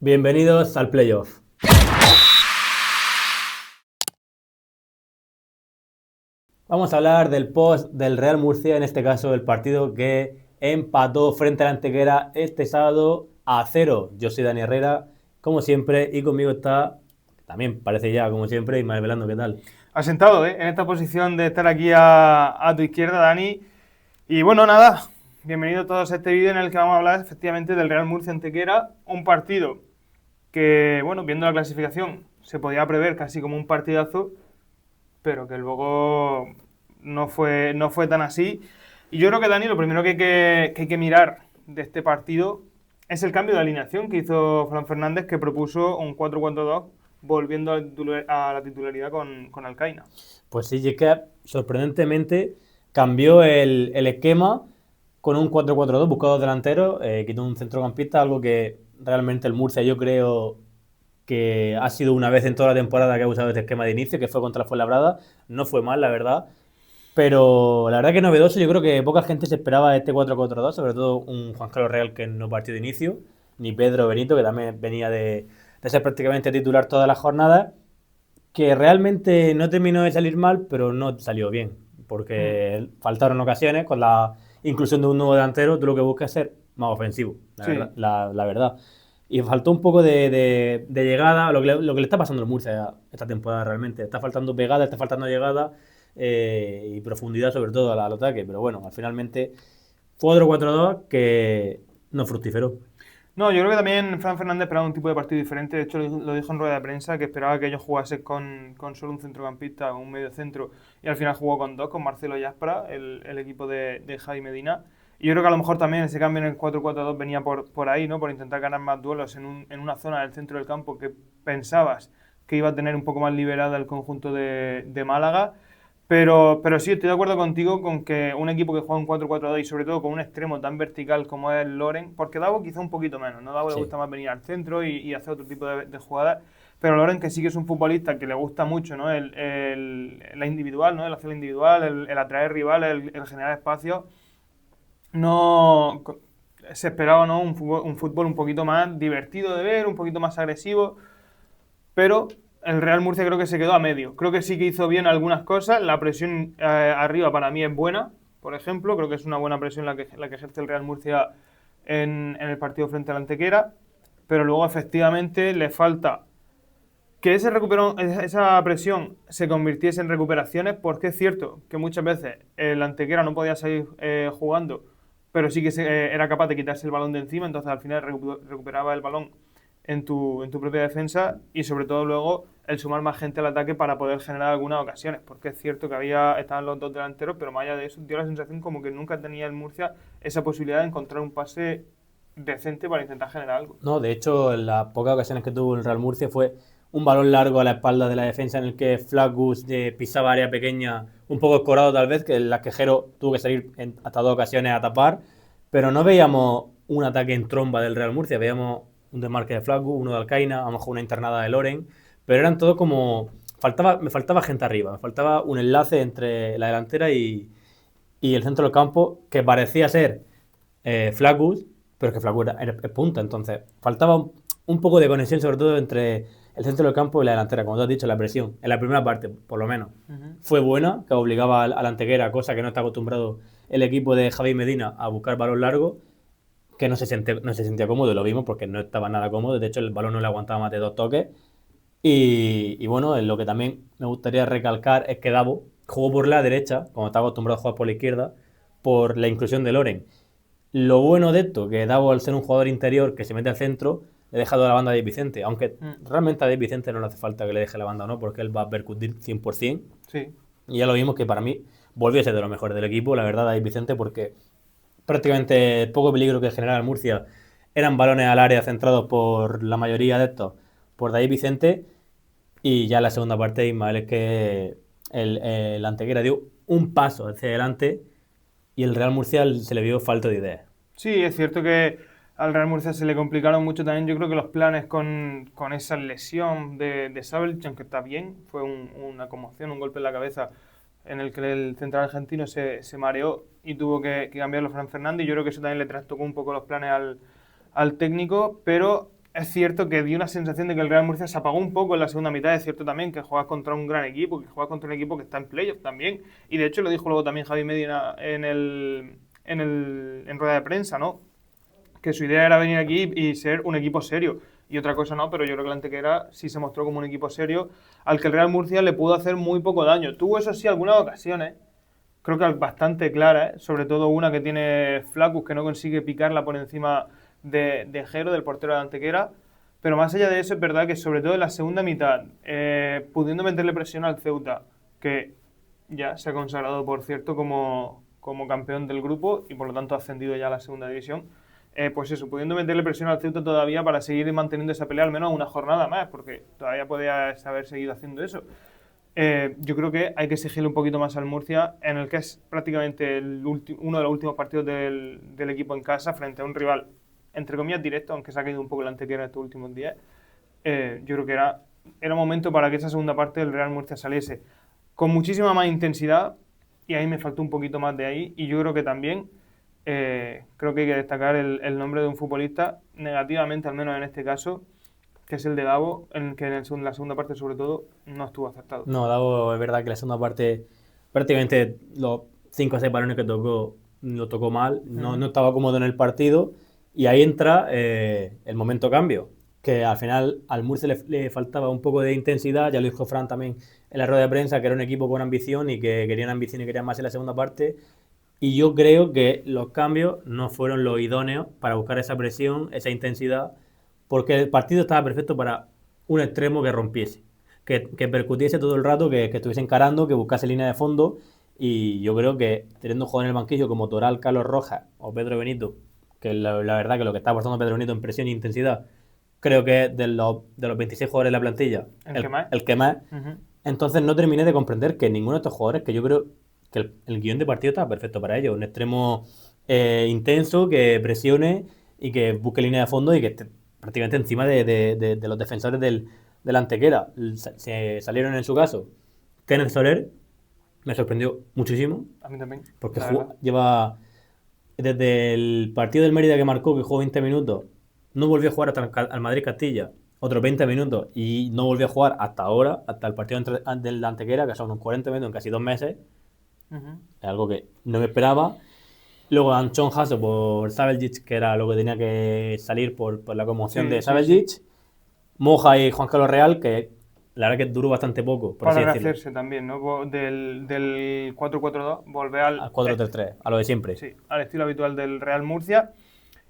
Bienvenidos al playoff. Vamos a hablar del post del Real Murcia, en este caso el partido que empató frente a la Antequera este sábado a 0. Yo soy Dani Herrera, como siempre, y conmigo está, también parece ya como siempre, Ismael Velando. ¿Qué tal? Asentado, en esta posición de estar aquí a tu izquierda, Dani. Y bueno, nada, bienvenidos todos a este vídeo en el que vamos a hablar efectivamente del Real Murcia Antequera, un partido que, bueno, viendo la clasificación, se podía prever casi como un partidazo, pero que luego no fue tan así. Y yo creo que, Dani, lo primero que hay que mirar de este partido es el cambio de alineación que hizo Fran Fernández, que propuso un 4-4-2, volviendo a la titularidad con Alcaina. Pues sí, y es que sorprendentemente cambió el esquema con un 4-4-2, buscó dos delanteros, quitó un centrocampista, algo que realmente el Murcia yo creo que ha sido una vez en toda la temporada que ha usado este esquema de inicio, que fue contra la Fuenlabrada. No fue mal, la verdad. Pero la verdad que novedoso, yo creo que poca gente se esperaba este 4-4-2, sobre todo un Juan Carlos Real que no partió de inicio, ni Pedro Benito, que también venía de ser prácticamente titular todas las jornadas, que realmente no terminó de salir mal, pero no salió bien, porque faltaron ocasiones. Con la inclusión de un nuevo delantero, tú lo que buscas es ser más ofensivo, la Sí, verdad. La verdad. Y faltó un poco de llegada, lo que le está pasando al Murcia esta temporada realmente. Está faltando pegada, está faltando llegada y profundidad sobre todo al ataque. Pero bueno, finalmente fue otro 4-2 que no fructiferó. no, yo creo que también Fran Fernández esperaba un tipo de partido diferente. De hecho, lo dijo en rueda de prensa, que esperaba que ellos jugasen con solo un centrocampista, un medio centro, y al final jugó con dos, con Marcelo y Aspra, el equipo de Javi Medina. Y yo creo que a lo mejor también ese cambio en el 4-4-2 venía por ahí, ¿no? Por intentar ganar más duelos en una zona del centro del campo que pensabas que iba a tener un poco más liberada el conjunto de Málaga. Pero sí, estoy de acuerdo contigo con que un equipo que juega un 4-4-2 y sobre todo con un extremo tan vertical como es Loren, porque Davo quizá un poquito menos, ¿no? Davo le Sí. gusta más venir al centro y hacer otro tipo de jugadas, pero Loren, que sí que es un futbolista que le gusta mucho, ¿no? La individual, ¿no? El hacer la individual, el atraer rivales, el generar espacios, no se esperaba, ¿no? Un fútbol un poquito más divertido de ver, un poquito más agresivo, pero el Real Murcia creo que se quedó a medio. Creo que sí que hizo bien algunas cosas. La presión arriba para mí es buena, por ejemplo. Creo que es una buena presión la que ejerce el Real Murcia en el partido frente a la Antequera. Pero luego efectivamente le falta que esa presión se convirtiese en recuperaciones, porque es cierto que muchas veces el Antequera no podía salir jugando, pero sí que era capaz de quitarse el balón de encima, entonces al final recuperaba el balón en tu propia defensa y sobre todo luego el sumar más gente al ataque para poder generar algunas ocasiones, porque es cierto que estaban los dos delanteros, pero más allá de eso dio la sensación como que nunca tenía el Murcia esa posibilidad de encontrar un pase decente para intentar generar algo. No, de hecho, en las pocas ocasiones que tuvo el Real Murcia fue un balón largo a la espalda de la defensa en el que Flakus pisaba área pequeña, un poco escorado tal vez, que el Quejero tuvo que salir hasta dos ocasiones a tapar, pero no veíamos un ataque en tromba del Real Murcia, veíamos un desmarque de Flakus, uno de Alcaina, a lo mejor una internada de Loren, pero eran todo como... me faltaba gente arriba, me faltaba un enlace entre la delantera y el centro del campo que parecía ser Flakus, pero es que Flakus es punta, entonces faltaba un poco de conexión, sobre todo entre el centro del campo y la delantera, como tú has dicho, la presión, en la primera parte, por lo menos. Ujú. Fue buena, que obligaba a la Antequera, cosa que no está acostumbrado el equipo de Javi Medina a buscar balón largo, que no se sentía cómodo, lo vimos porque no estaba nada cómodo, de hecho el balón no le aguantaba más de dos toques. Y bueno, lo que también me gustaría recalcar es que Davo jugó por la derecha, como está acostumbrado a jugar por la izquierda, por la inclusión de Loren. Lo bueno de esto, que Davo, al ser un jugador interior que se mete al centro, le deja toda la banda a David Vicente. Aunque Mm, realmente a David Vicente no le hace falta que le deje la banda o no, porque él va a percutir 100%. sí. Y ya lo vimos que para mí volvió a ser de los mejores del equipo, la verdad, David Vicente, porque prácticamente el poco peligro que generaba el Murcia eran balones al área centrados por la mayoría de estos, por David Vicente. Y ya en la segunda parte, Ismael, es que el Antequera dio un paso hacia adelante y el Real Murcia se le vio falta de ideas. Sí, es cierto que al Real Murcia se le complicaron mucho también. Yo creo que los planes con esa lesión de Savic, aunque está bien, fue una conmoción, un golpe en la cabeza en el que el central argentino se mareó y tuvo que cambiarlo Fran Fernández. Y yo creo que eso también le trastocó un poco los planes al técnico, pero es cierto que dio una sensación de que el Real Murcia se apagó un poco en la segunda mitad. Es cierto también que juegas contra un gran equipo, que juegas contra un equipo que está en playoff también. Y de hecho lo dijo luego también Javi Medina en rueda de prensa, ¿no? Que su idea era venir aquí y ser un equipo serio. Y otra cosa no, pero yo creo que la Antequera sí se mostró como un equipo serio al que el Real Murcia le pudo hacer muy poco daño. Tuvo, eso sí, algunas ocasiones, creo que bastante claras, sobre todo una que tiene Flaccus, que no consigue picarla por encima de Jero, del portero de Antequera. Pero más allá de eso, es verdad que sobre todo en la segunda mitad, pudiendo meterle presión al Ceuta, que ya se ha consagrado, por cierto, como campeón del grupo y por lo tanto ha ascendido ya a la segunda división, pues eso, pudiendo meterle presión al Ceuta todavía para seguir manteniendo esa pelea al menos una jornada más, porque todavía podía haber seguido haciendo eso. Yo creo que hay que exigirle un poquito más al Murcia, en el que es prácticamente uno de los últimos partidos del equipo en casa frente a un rival, entre comillas, directo, aunque se ha caído un poco la Antequera estos últimos días. Yo creo que era momento para que esa segunda parte del Real Murcia saliese con muchísima más intensidad, y ahí me faltó un poquito más de ahí, y yo creo que también creo que hay que destacar el nombre de un futbolista, negativamente al menos en este caso, que es el de Davo, en que en la segunda parte sobre todo no estuvo acertado. No, Davo, es verdad que la segunda parte, prácticamente los 5 o 6 balones que tocó, lo tocó mal, no estaba cómodo en el partido, y ahí entra el momento cambio, que al final al Murcia le faltaba un poco de intensidad, ya lo dijo Fran también en la rueda de prensa, que era un equipo con ambición y que querían ambición y querían más en la segunda parte, y yo creo que los cambios no fueron los idóneos para buscar esa presión, esa intensidad, porque el partido estaba perfecto para un extremo que rompiese, que percutiese todo el rato, que estuviese encarando, que buscase línea de fondo. Y yo creo que teniendo un jugador en el banquillo como Toral, Carlos Rojas o Pedro Benito, que la verdad que lo que está aportando Pedro Benito en presión e intensidad, creo que es de los 26 jugadores de la plantilla el que más. Entonces no terminé de comprender que ninguno de estos jugadores, que yo creo que el guión de partido estaba perfecto para ellos, un extremo intenso, que presione y que busque línea de fondo y que esté prácticamente encima de los defensores de la Antequera. Se salieron en su caso. Kenneth Soler me sorprendió muchísimo. A mí también. Porque lleva desde el partido del Mérida que marcó, que jugó 20 minutos, no volvió a jugar hasta al Madrid-Castilla, otros 20 minutos, y no volvió a jugar hasta ahora, hasta el partido del Antequera, que son unos 40 minutos en casi 2 meses. Es algo que no me esperaba. Luego Anchón Hasso por Sabeljic, que era lo que tenía que salir por la conmoción de Sabeljic. Sí. Moja y Juan Carlos Real, que la verdad que duró bastante poco. Por para rehacerse también, ¿no? Del 4-4-2 volver al 4-3-3, a lo de siempre. Sí, al estilo habitual del Real Murcia.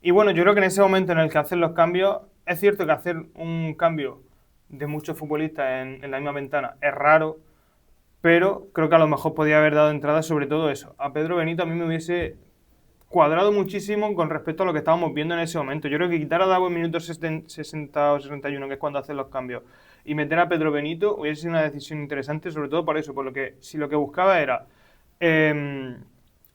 Y bueno, yo creo que en ese momento en el que hacen los cambios, es cierto que hacer un cambio de muchos futbolistas en la misma ventana es raro, pero creo que a lo mejor podía haber dado entrada sobre todo eso. A Pedro Benito a mí me hubiese cuadrado muchísimo con respecto a lo que estábamos viendo en ese momento. Yo creo que quitar a Davo en minutos 60 o 61, que es cuando hacen los cambios, y meter a Pedro Benito hubiese sido una decisión interesante, sobre todo por eso, por lo que si lo que buscaba era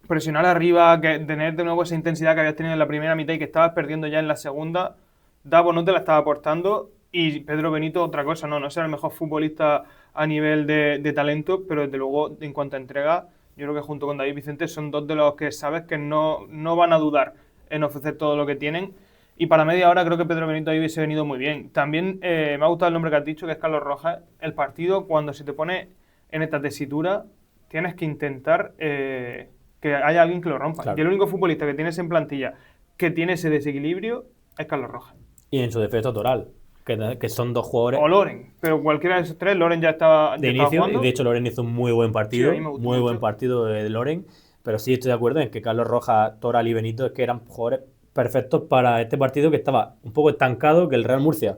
presionar arriba, tener de nuevo esa intensidad que habías tenido en la primera mitad y que estabas perdiendo ya en la segunda, Davo no te la estaba aportando, y Pedro Benito otra cosa, no será el mejor futbolista a nivel de talento, pero desde luego en cuanto a entrega, yo creo que junto con David Vicente son dos de los que sabes que no van a dudar en ofrecer todo lo que tienen. Y para media hora creo que Pedro Benito ahí hubiese venido muy bien. También me ha gustado el nombre que has dicho, que es Carlos Rojas. El partido, cuando se te pone en esta tesitura, tienes que intentar que haya alguien que lo rompa. Claro. Y el único futbolista que tienes en plantilla que tiene ese desequilibrio es Carlos Rojas. Y en su defecto Toral, que son dos jugadores. O Loren, pero cualquiera de esos tres, Loren ya estaba de inicio, jugando. Y de hecho Loren hizo un muy buen partido, sí, muy buen partido de Loren, pero sí estoy de acuerdo en que Carlos Rojas, Toral y Benito es que eran jugadores perfectos para este partido, que estaba un poco estancado, que el Real Murcia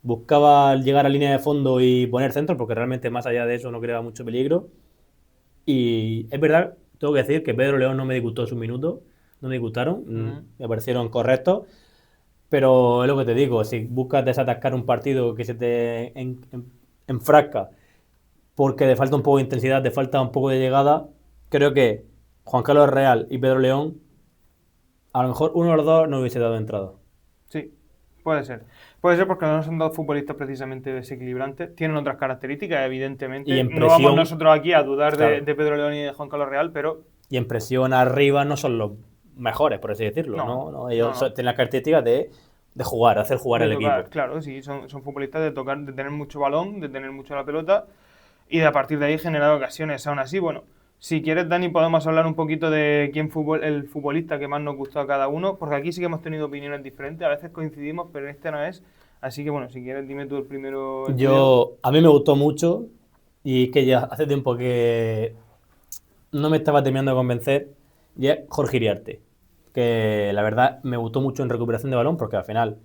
buscaba llegar a línea de fondo y poner centro, porque realmente más allá de eso no creaba mucho peligro. Y es verdad, tengo que decir que Pedro León no me disgustó sus minutos, no me disgustaron, me parecieron correctos. Pero es lo que te digo, si buscas desatascar un partido que se te enfrasca porque te falta un poco de intensidad, te falta un poco de llegada, creo que Juan Carlos Real y Pedro León, a lo mejor uno de los dos no hubiese dado entrada. Sí, puede ser. Puede ser porque no son dos futbolistas precisamente desequilibrantes, tienen otras características, evidentemente. Y en presión, no vamos nosotros aquí a dudar claro, de Pedro León y de Juan Carlos Real, pero... Y en presión arriba no son los mejores, por así decirlo, ¿no? Ellos tienen las características de jugar, de hacer jugar de al tocar, equipo. claro, sí, son futbolistas de tocar, de tener mucho balón, de tener mucho la pelota y de a partir de ahí generar ocasiones. Aún así, bueno, si quieres, Dani, podemos hablar un poquito de el futbolista que más nos gustó a cada uno, porque aquí sí que hemos tenido opiniones diferentes, a veces coincidimos, pero este no es. Así que bueno, si quieres, dime tú el primero. El tuyo. A mí me gustó mucho y es que ya hace tiempo que no me estaba terminando de convencer, y es Jorge Iriarte, que la verdad me gustó mucho en recuperación de balón porque al final,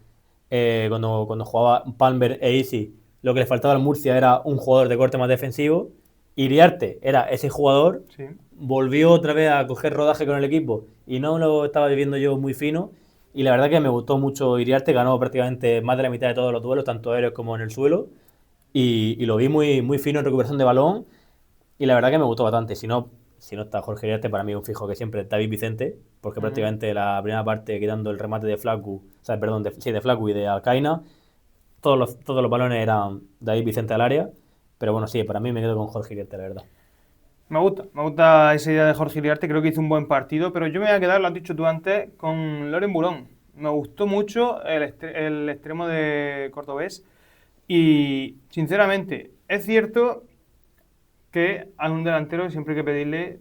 cuando jugaba Palmer e Isi, lo que le faltaba al Murcia era un jugador de corte más defensivo. Iriarte era ese jugador, Sí. volvió otra vez a coger rodaje con el equipo y no lo estaba viviendo yo muy fino. Y la verdad que me gustó mucho Iriarte, ganó prácticamente más de la mitad de todos los duelos, tanto aéreos como en el suelo. Y lo vi muy, muy fino en recuperación de balón. Y la verdad que me gustó bastante. Si no está Jorge Iriarte, para mí es un fijo que siempre es David Vicente, porque prácticamente la primera parte, quitando el remate de Flacu, o sea, perdón, de Flacu y de Alcaina, todos los balones eran David Vicente al área. Pero bueno, sí, para mí me quedo con Jorge Iriarte, la verdad. Me gusta esa idea de Jorge Iriarte, creo que hizo un buen partido, pero yo me voy a quedar, lo has dicho tú antes, con Loren Burón. Me gustó mucho el extremo de Cordobés y, sinceramente, es cierto que a un delantero siempre hay que pedirle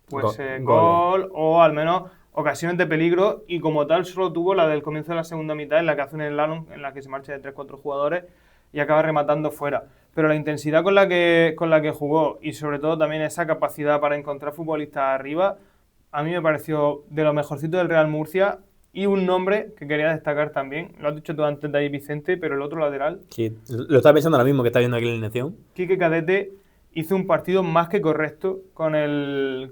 pues Goles. gol o al menos ocasiones de peligro y como tal solo tuvo la del comienzo de la segunda mitad en la que hace un slalom en la que se marcha de 3-4 jugadores y acaba rematando fuera. Pero la intensidad con la que jugó y sobre todo también esa capacidad para encontrar futbolistas arriba, a mí me pareció de lo mejorcito del Real Murcia y un nombre que quería destacar también, lo has dicho tú antes, David Vicente, pero el otro lateral, Sí, lo estaba pensando ahora mismo que está viendo aquí la alineación. Quique Cadete, hizo un partido más que correcto con el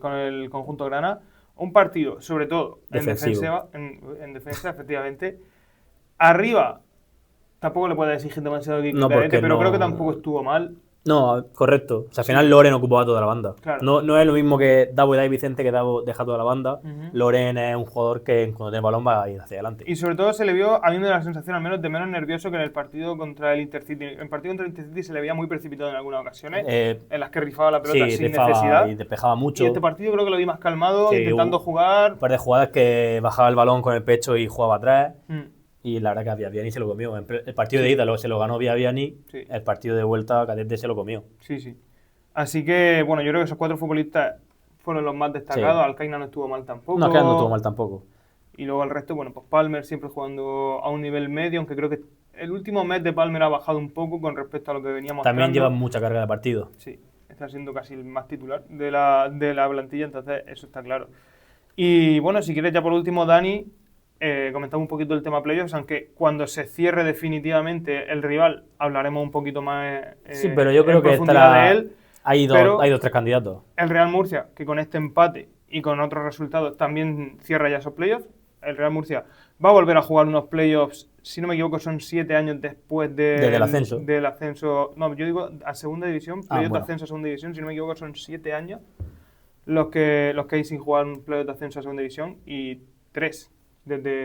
conjunto grana. Un partido, sobre todo, Defensivo. en defensa, efectivamente. Arriba, tampoco le puedes exigir demasiado a Quique No, Cadete, porque pero creo que no. tampoco estuvo mal. No, correcto. O sea, al Sí, final Loren ocupaba toda la banda. claro. No es lo mismo que Davo y David Vicente, que Davo deja toda la banda. Ujú. Loren es un jugador que cuando tiene balón va a ir hacia adelante. Y sobre todo se le vio, a mí me da la sensación al menos de menos nervioso que en el partido contra el Intercity. En el partido contra el Intercity se le veía muy precipitado en algunas ocasiones, en las que rifaba la pelota Sí, sin necesidad. y despejaba Y este mucho. partido creo que lo vi más calmado, Sí, intentando un jugar. par de jugadas que bajaba el balón con el pecho y jugaba atrás. Mm, Y la verdad que Vianney se lo comió. El partido de ida se lo ganó Vianney. sí. El partido de vuelta Cadete se lo comió. Sí, sí. Así que, bueno, yo creo que esos 4 futbolistas fueron los más destacados. Sí. Alcaina no estuvo mal tampoco. No, que no estuvo mal tampoco. Y luego el resto, bueno, pues Palmer siempre jugando a un nivel medio, aunque creo que el último mes de Palmer ha bajado un poco con respecto a lo que venía mostrando. También lleva mucha carga de partido. Sí, está siendo casi el más titular de la plantilla, entonces eso está claro. Y bueno, si quieres ya por último, Dani, comentamos un poquito el tema playoffs, aunque cuando se cierre definitivamente el rival hablaremos un poquito más Sí, pero yo creo en que profundidad de él. hay pero dos, tres candidatos. el Real Murcia, que con este empate y con otros resultados también cierra ya esos playoffs. El Real Murcia va a volver a jugar unos playoffs, si no me equivoco, son 7 años después Desde el ascenso. del ascenso. No, yo digo a segunda división, playoffs bueno. de ascenso a segunda división, si no me equivoco, son 7 años los que hay sin jugar un playoff de ascenso a segunda división y 3 desde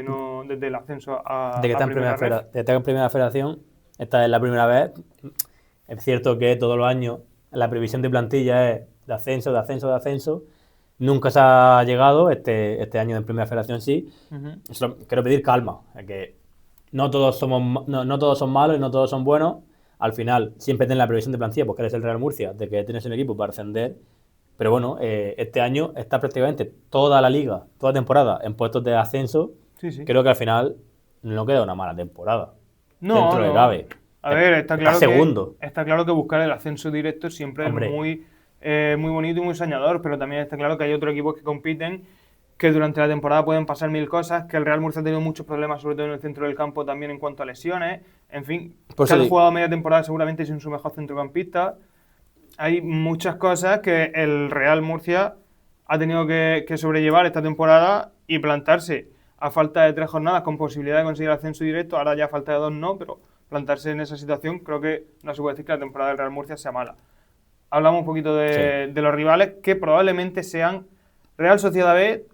el ascenso a De que está en primera red. de que está en primera federación, esta es la primera vez. Es cierto que todos los años la previsión de plantilla es de ascenso, de ascenso, de ascenso. Nunca se ha llegado, este año en primera federación sí. Ujú. Solo quiero pedir calma, que no todos son malos y no todos son buenos. Al final siempre tienes la previsión de plantilla, porque eres el Real Murcia, de que tienes un equipo para ascender. Pero bueno, este año está prácticamente toda la liga, toda la temporada en puestos de ascenso. Sí, sí. Creo que al final no queda una mala temporada. No, Dentro de no. cabe. A ver, está claro segundo. está claro que buscar el ascenso directo siempre Hombre. es muy bonito y muy soñador, pero también está claro que hay otros equipos que compiten, que durante la temporada pueden pasar mil cosas, que el Real Murcia ha tenido muchos problemas, sobre todo en el centro del campo también en cuanto a lesiones, en fin, Por que eso han jugado media temporada seguramente sin su mejor centrocampista. Hay muchas cosas que el Real Murcia ha tenido que sobrellevar esta temporada y plantarse a falta de 3 jornadas con posibilidad de conseguir ascenso directo, ahora ya a falta de 2 no, pero plantarse en esa situación creo que no se puede decir que la temporada del Real Murcia sea mala. Hablamos un poquito de los rivales que probablemente sean Real Sociedad B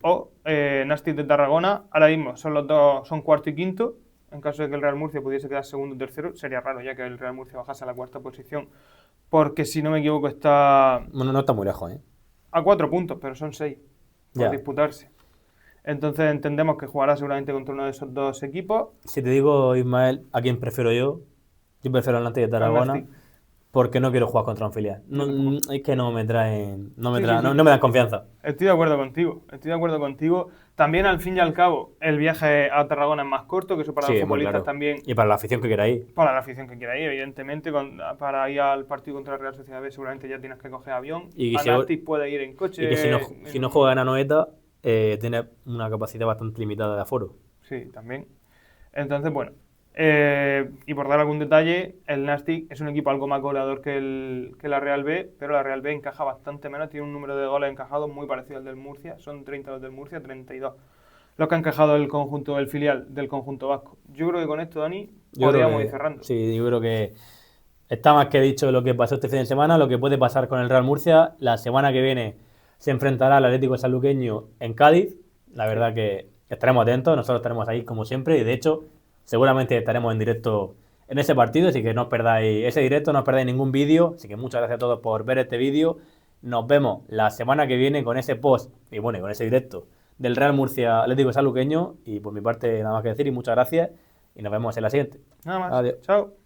o Nàstic de Tarragona. Ahora mismo son los dos, son cuarto y quinto. En caso de que el Real Murcia pudiese quedar segundo o tercero, sería raro ya que el Real Murcia bajase a la cuarta posición, porque si no me equivoco está Bueno, no está muy lejos, ¿eh? a 4 puntos, pero son 6 por Ya. disputarse. Entonces entendemos que jugará seguramente contra uno de esos dos equipos. Si te digo, Ismael, a quién prefiero yo prefiero el Nantes de Al Tarragona Nastic. porque no quiero jugar contra un filial. Yo tampoco. Es que no me traen, Sí, sí, sí. no me dan confianza. Estoy de acuerdo contigo, estoy de acuerdo contigo. También, al fin y al cabo, el viaje a Tarragona es más corto, que eso para Sí, los muy futbolistas claro. también, Y para la afición que quiera ir. para la afición que quiera ir, evidentemente, para ir al partido contra la Real Sociedad B seguramente ya tienes que coger avión. Y Al si, Nastic puede ir en coche. y que si no juega en Anoeta, tiene una capacidad bastante limitada de aforo. Sí, también. Entonces, bueno. Y por dar algún detalle, el Nastic es un equipo algo más goleador que la Real B, pero la Real B encaja bastante menos, tiene un número de goles encajados muy parecido al del Murcia, son 30 los del Murcia, 32 los que ha encajado el conjunto, el filial del conjunto vasco. Yo creo que con esto, Dani, Yo creo podríamos ir que, cerrando. sí, yo creo que está más que dicho lo que pasó este fin de semana, lo que puede pasar con el Real Murcia. La semana que viene se enfrentará al Atlético Sanluqueño en Cádiz. La verdad que estaremos atentos, nosotros estaremos ahí como siempre y de hecho seguramente estaremos en directo en ese partido, así que no os perdáis ese directo, no os perdáis ningún vídeo. Así que muchas gracias a todos por ver este vídeo. Nos vemos la semana que viene con ese post y bueno, con ese directo del Real Murcia Atlético Sanluqueño y por mi parte nada más que decir y muchas gracias y nos vemos en la siguiente. Nada más. Adiós. Chao.